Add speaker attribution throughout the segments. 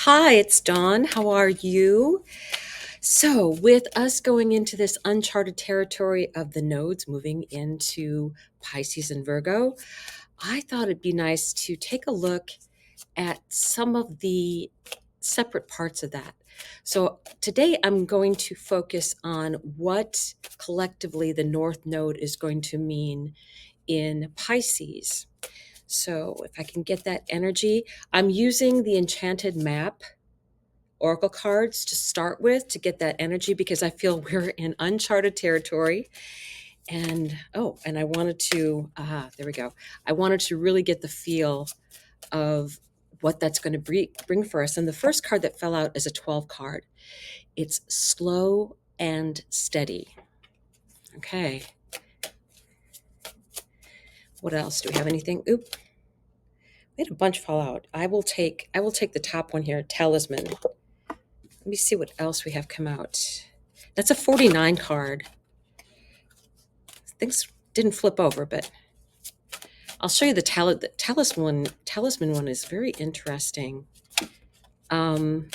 Speaker 1: Hi, it's Dawn. How are you? So, with us going into this uncharted territory of the nodes moving into Pisces and Virgo, I thought it'd be nice to take a look at some of the separate parts of that. So, today I'm going to focus on what collectively the North Node is going to mean in Pisces. So, if I can get that energy, I'm using the Enchanted Map Oracle cards to start with to get that energy because I feel we're in uncharted territory. And I wanted to, there we go. I wanted to really get the feel of what that's going to bring for us. And the first card that fell out is a 12 card. It's slow and steady. Okay. What else? Do we have anything? Oop. We had a bunch fall out. I will take the top one here, talisman. Let me see what else we have come out. That's a 49 card. Things didn't flip over, but I'll show you the talisman one is very interesting. I'm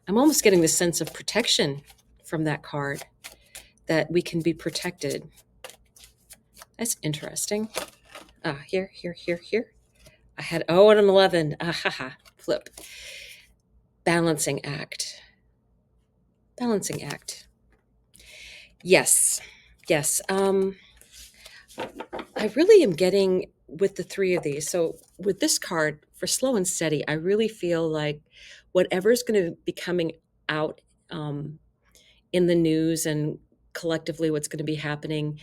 Speaker 1: almost getting the sense of protection from that card, that we can be protected. That's interesting. Here. I had and an 11. Flip. Balancing act. Yes. I really am getting with the three of these. So with this card for slow and steady, I really feel like whatever's going to be coming out in the news and collectively what's going to be happening,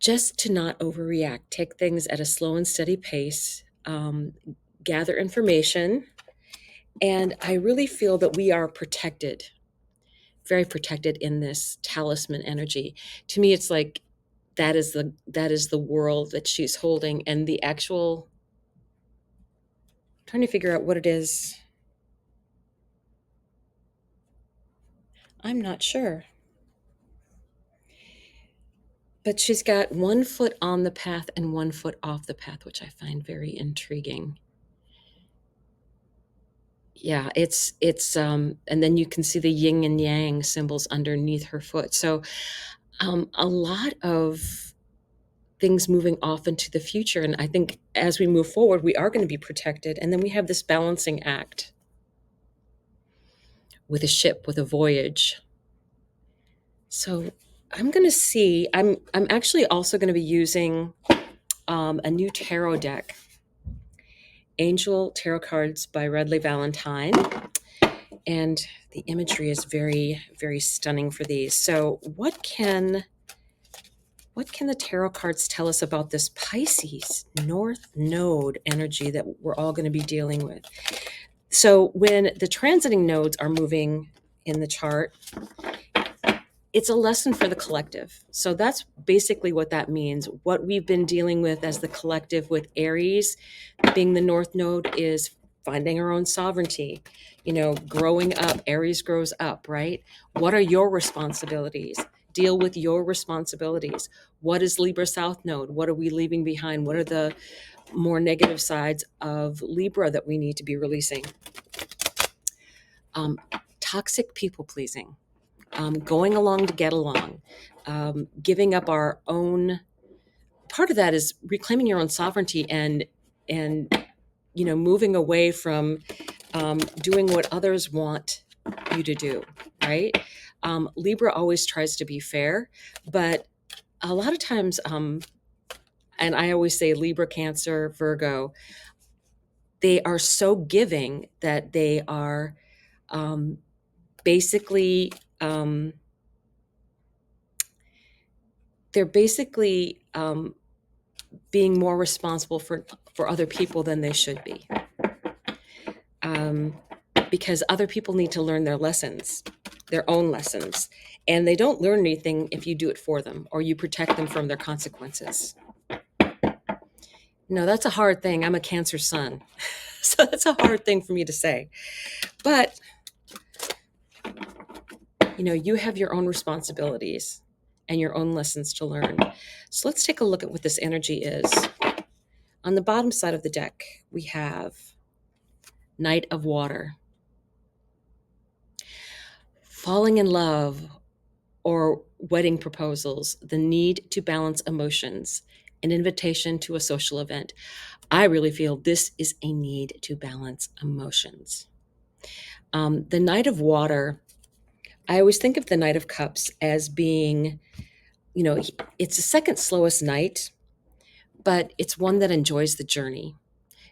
Speaker 1: just to not overreact, take things at a slow and steady pace, gather information. And I really feel that we are protected, very protected in this talisman energy. To me, it's like that is the world that she's holding, and the actual trying to figure out what it is. I'm not sure. But she's got 1 foot on the path and 1 foot off the path, which I find very intriguing. Yeah, and then you can see the yin and yang symbols underneath her foot. So a lot of things moving off into the future. And I think as we move forward, we are going to be protected. And then we have this balancing act with a ship, with a voyage. So I'm going to see, I'm actually also going to be using a new tarot deck, Angel Tarot Cards by Redley Valentine. And the imagery is very, very stunning for these. So what can the tarot cards tell us about this Pisces North Node energy that we're all going to be dealing with? So when the transiting nodes are moving in the chart, it's a lesson for the collective. So that's basically what that means. What we've been dealing with as the collective with Aries being the North Node is finding our own sovereignty, growing up. Aries grows up, right? What are your responsibilities? Deal with your responsibilities. What is Libra South Node? What are we leaving behind? What are the more negative sides of Libra that we need to be releasing? Toxic people pleasing. Going along to get along, giving up our own. Part of that is reclaiming your own sovereignty and moving away from doing what others want you to do. Right? Libra always tries to be fair, but a lot of times, and I always say Libra, Cancer, Virgo, they are so giving that they are basically. They're basically being more responsible for other people than they should be, because other people need to learn their lessons, their own lessons, and they don't learn anything if you do it for them or you protect them from their consequences. No, that's a hard thing. I'm a Cancer sun, so that's a hard thing for me to say, but you have your own responsibilities and your own lessons to learn. So let's take a look at what this energy is. On the bottom side of the deck, we have Knight of Water. falling in love or wedding proposals, the need to balance emotions, an invitation to a social event. I really feel this is a need to balance emotions. The Knight of Water, I always think of the Knight of Cups as being, it's the second slowest knight, but it's one that enjoys the journey.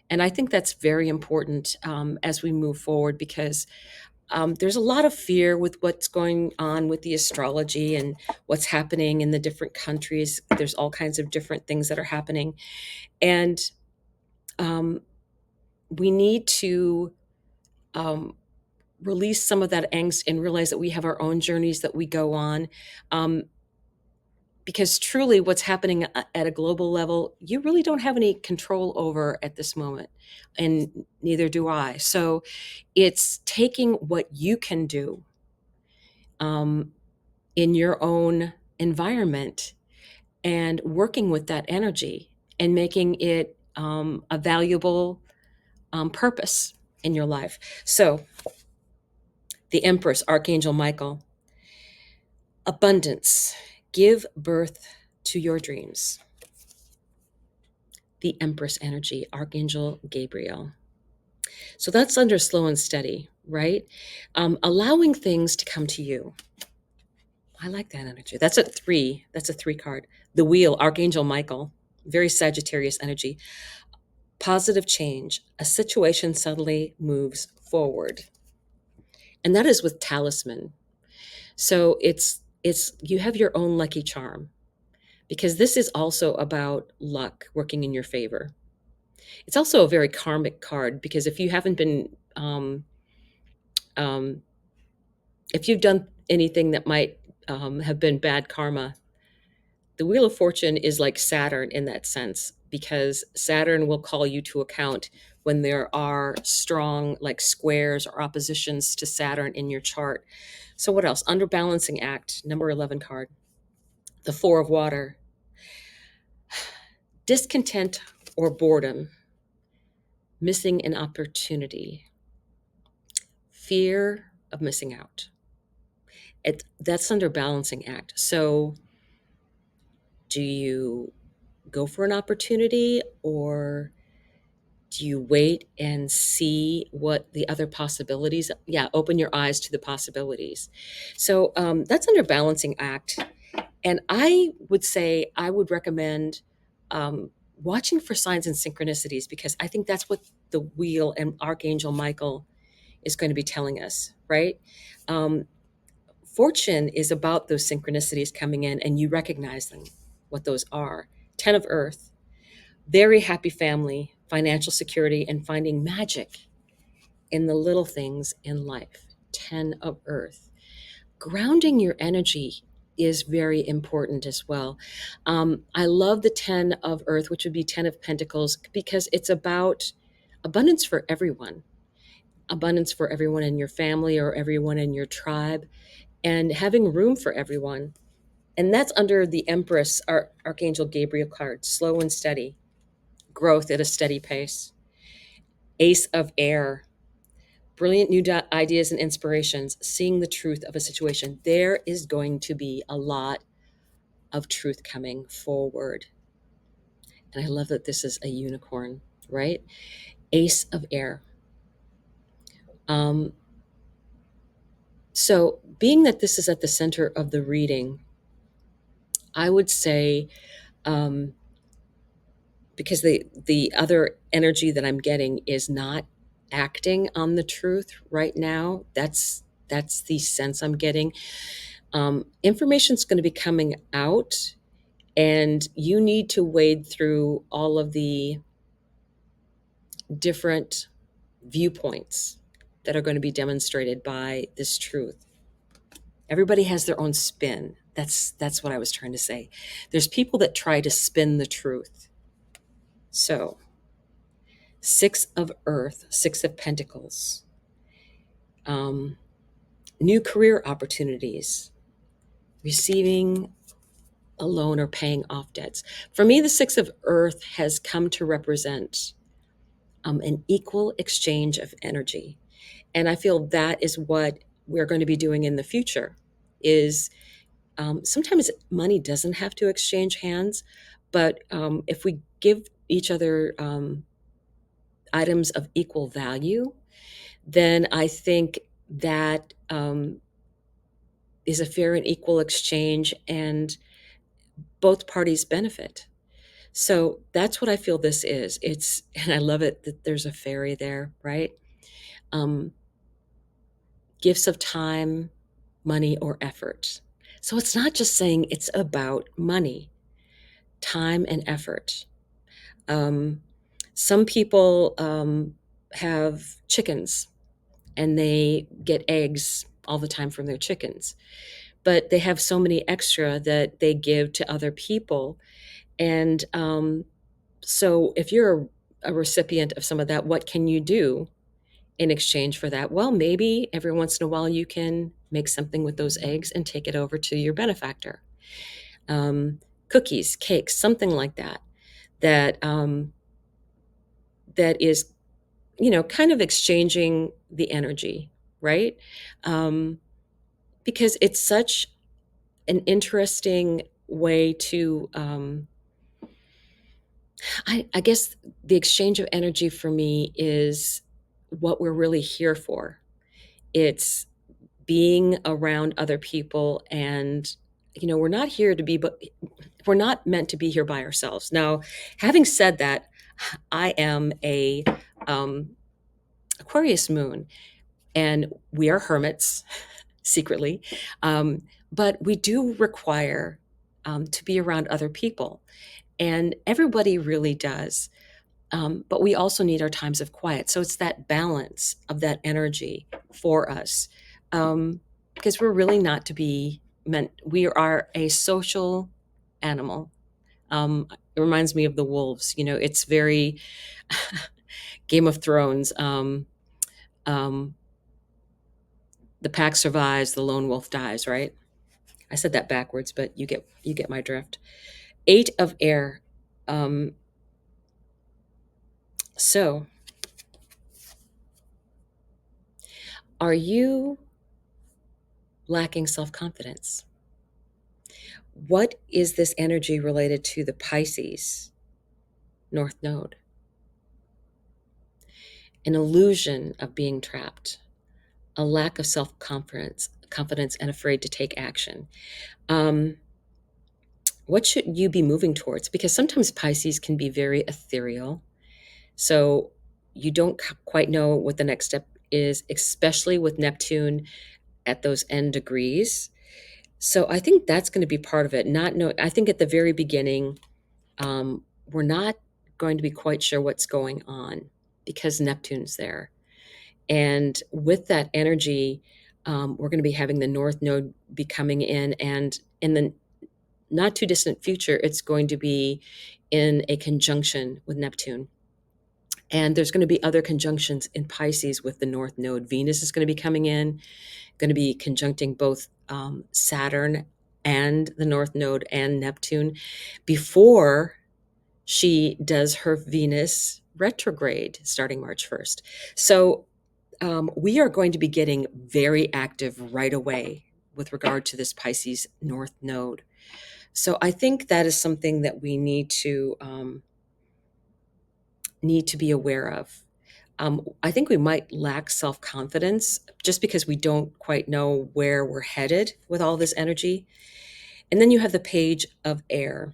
Speaker 1: And I think that's very important as we move forward, because there's a lot of fear with what's going on with the astrology and what's happening in the different countries. There's all kinds of different things that are happening. And um, we need to um, release some of that angst and realize that we have our own journeys that we go on. Um, because truly, what's happening at a global level, you really don't have any control over at this moment. And neither do I. So it's taking what you can do um, in your own environment and working with that energy and making it a valuable purpose in your life. So, the Empress, Archangel Michael, abundance, give birth to your dreams. The Empress energy, Archangel Gabriel. So that's under slow and steady, right? Allowing things to come to you. I like that energy. That's a 3. That's a 3 card. The Wheel, Archangel Michael, very Sagittarius energy. Positive change. A situation suddenly moves forward. And that is with Talisman. So it's you have your own lucky charm, because this is also about luck working in your favor. It's also a very karmic card, because if you haven't been um, if you've done anything that might have been bad karma, the Wheel of Fortune is like Saturn in that sense, because Saturn will call you to account when there are strong like squares or oppositions to Saturn in your chart. So what else? Under balancing act, number 11 card, the 4 of water. Discontent or boredom, missing an opportunity, fear of missing out. That's under balancing act. So do you go for an opportunity, or do you wait and see what the other possibilities? Yeah, open your eyes to the possibilities. So that's under balancing act. And I would say I would recommend watching for signs and synchronicities, because I think that's what the Wheel and Archangel Michael is going to be telling us, right? Um, Fortune is about those synchronicities coming in and you recognize them, what those are. 10 of Earth, very happy family, financial security, and finding magic in the little things in life. 10 of Earth. Grounding your energy is very important as well. I love the 10 of Earth, which would be 10 of Pentacles, because it's about abundance for everyone. Abundance for everyone in your family or everyone in your tribe, and having room for everyone. And that's under the Empress, Archangel Gabriel card, slow and steady, growth at a steady pace. Ace of Air, brilliant new ideas and inspirations, seeing the truth of a situation. There is going to be a lot of truth coming forward. And I love that this is a unicorn, right? Ace of Air. Um, so, being that this is at the center of the reading, I would say, because the other energy that I'm getting is not acting on the truth right now. That's the sense I'm getting. Information's going to be coming out, and you need to wade through all of the different viewpoints that are going to be demonstrated by this truth. Everybody has their own spin. That's what I was trying to say. There's people that try to spin the truth. So, 6 of Earth, 6 of Pentacles, um, new career opportunities, receiving a loan or paying off debts. For me, the 6 of Earth has come to represent an equal exchange of energy. And I feel that is what we're going to be doing in the future is sometimes money doesn't have to exchange hands, but if we give each other items of equal value, then I think that is a fair and equal exchange, and both parties benefit. So that's what I feel this is. It's, and I love it that there's a fairy there, right? Um, Gifts of time, money, or effort. So it's not just saying it's about money, time, and effort. Um, some people have chickens and they get eggs all the time from their chickens, but they have so many extra that they give to other people. And so if you're a recipient of some of that, what can you do in exchange for that? Well, maybe every once in a while you can make something with those eggs and take it over to your benefactor. Cookies, cakes, something like that. That that is, kind of exchanging the energy, right? Um, because it's such an interesting way to, I guess, the exchange of energy for me is what we're really here for. It's being around other people, and we're not here to be, but we're not meant to be here by ourselves. Now, having said that, I am a um, Aquarius moon, and we are hermits secretly, um, but we do require to be around other people, and everybody really does. But we also need our times of quiet. So it's that balance of that energy for us. Because we're really not to be meant, we are a social animal. It reminds me of the wolves. It's very Game of Thrones. Um, the pack survives, the lone wolf dies, right? I said that backwards, but you get my drift. Eight of air. Um, so are you lacking self-confidence? What is this energy related to the Pisces North Node? An illusion of being trapped, a lack of confidence, and afraid to take action. Um, what should you be moving towards? Because sometimes Pisces can be very ethereal. So you don't quite know what the next step is, especially with Neptune at those end degrees. So I think that's going to be part of it. Not know. I think at the very beginning, we're not going to be quite sure what's going on because Neptune's there. And with that energy, we're going to be having the North Node be coming in. And in the not too distant future, it's going to be in a conjunction with Neptune. And there's going to be other conjunctions in Pisces with the North Node. Venus is going to be coming in, going to be conjuncting both Saturn and the North Node and Neptune before she does her Venus retrograde starting March 1st. So we are going to be getting very active right away with regard to this Pisces North Node. So I think that is something that we need to be aware of. I think we might lack self confidence just because we don't quite know where we're headed with all this energy. And then you have the page of air.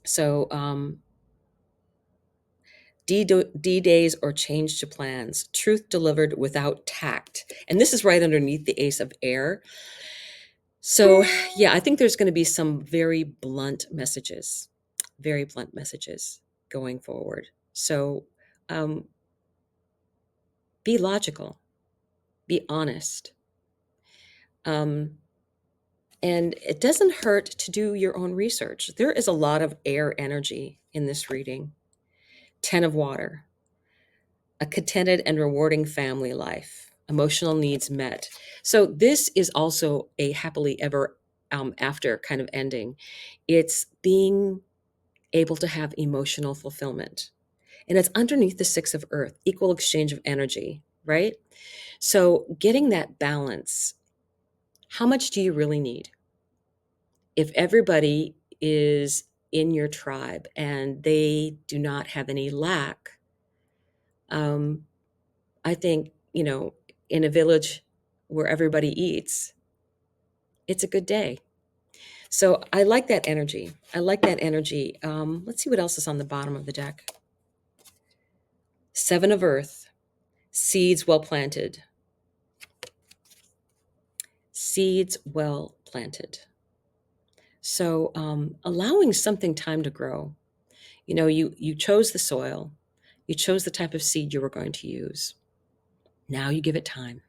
Speaker 1: So D days or change to plans, truth delivered without tact. And this is right underneath the ace of air. So, yeah, I think there's going to be some very blunt messages going forward. So, um, be logical, be honest. Um, and it doesn't hurt to do your own research. There is a lot of air energy in this reading. 10 of water, a contented and rewarding family life, emotional needs met. So this is also a happily ever after kind of ending. It's being able to have emotional fulfillment. And it's underneath the six of earth, equal exchange of energy, right? So getting that balance, how much do you really need? If everybody is in your tribe and they do not have any lack, um, I think, in a village where everybody eats, it's a good day. So I like that energy. I like that energy. Let's see what else is on the bottom of the deck. Seven of Earth, seeds well planted. Seeds well planted. So allowing something time to grow. You chose the soil. You chose the type of seed you were going to use. Now you give it time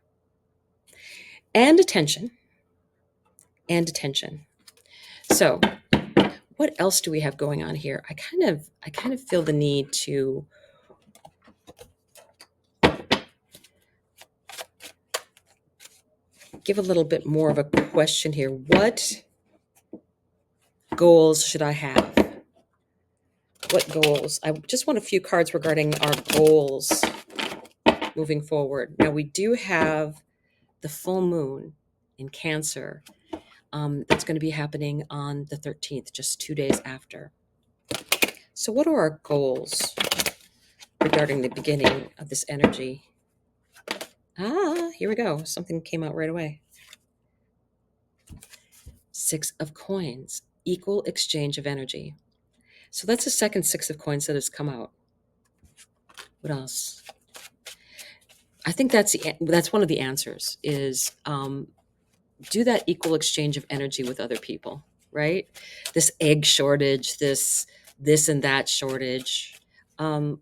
Speaker 1: and attention and attention. So what else do we have going on here? I kind of feel the need to give a little bit more of a question here. What goals should I have? What goals? I just want a few cards regarding our goals moving forward. Now, we do have the full moon in Cancer that's going to be happening on the 13th, just 2 days after. So, what are our goals regarding the beginning of this energy? Here we go. Something came out right away. Six of Coins, equal exchange of energy. So that's the second Six of Coins that has come out. What else? I think that's one of the answers is do that equal exchange of energy with other people, right? This egg shortage, this and that shortage. I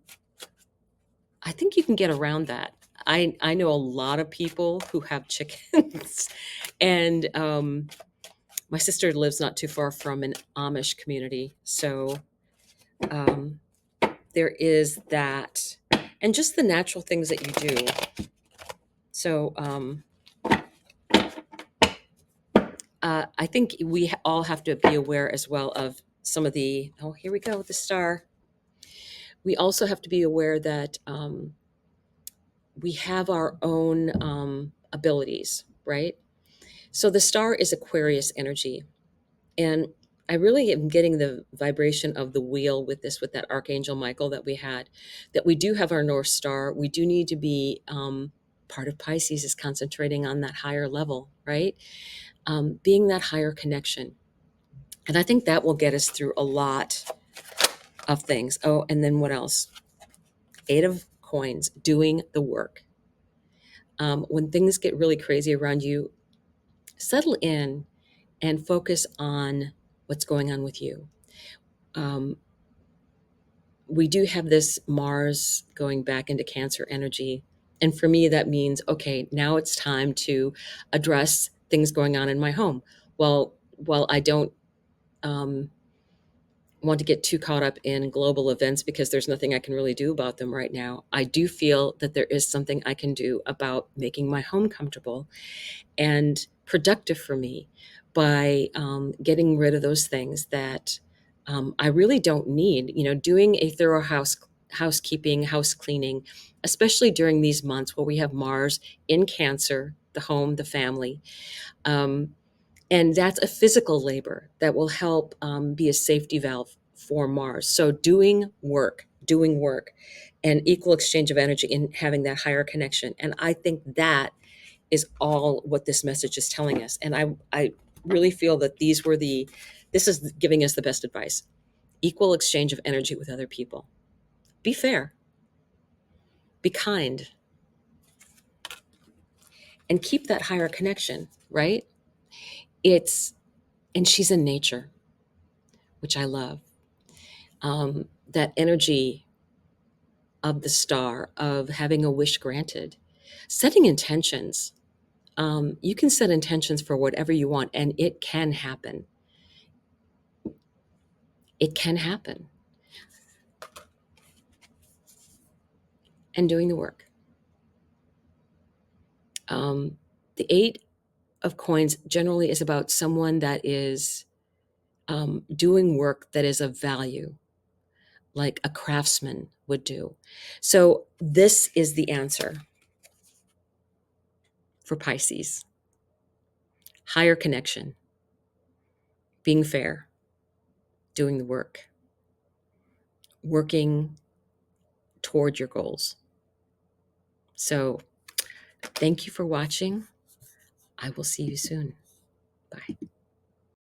Speaker 1: think you can get around that. I know a lot of people who have chickens, and my sister lives not too far from an Amish community, so um, there is that, and just the natural things that you do. So I think we all have to be aware as well of some of the. Oh, here we go, the star. We also have to be aware that we have our own abilities, right? So the star is Aquarius energy. And I really am getting the vibration of the wheel with this, with that Archangel Michael that we had, that we do have our North Star. We do need to be, part of Pisces is concentrating on that higher level, right? Being that higher connection. And I think that will get us through a lot of things. Oh, and then what else? Eight of Coins, doing the work. When things get really crazy around you, settle in and focus on what's going on with you. Um, we do have this Mars going back into Cancer energy. And for me, that means, okay, now it's time to address things going on in my home. Well, while I don't um, want to get too caught up in global events because there's nothing I can really do about them right now, I do feel that there is something I can do about making my home comfortable and productive for me by getting rid of those things that I really don't need. Doing a thorough housekeeping, house cleaning, especially during these months where we have Mars in Cancer, the home, the family. And that's a physical labor that will help be a safety valve for Mars. So doing work, and equal exchange of energy and having that higher connection. And I think that is all what this message is telling us. And I really feel that this is giving us the best advice. Equal exchange of energy with other people. Be fair, be kind, and keep that higher connection, right? It's, and she's in nature, which I love. That energy of the star, of having a wish granted, setting intentions. You can set intentions for whatever you want, and it can happen. It can happen. And doing the work. The Eight of Coins generally is about someone that is doing work that is of value, like a craftsman would do. So this is the answer. for Pisces. Higher connection, being fair, doing the work, working toward your goals. So thank you for watching. I will see you soon.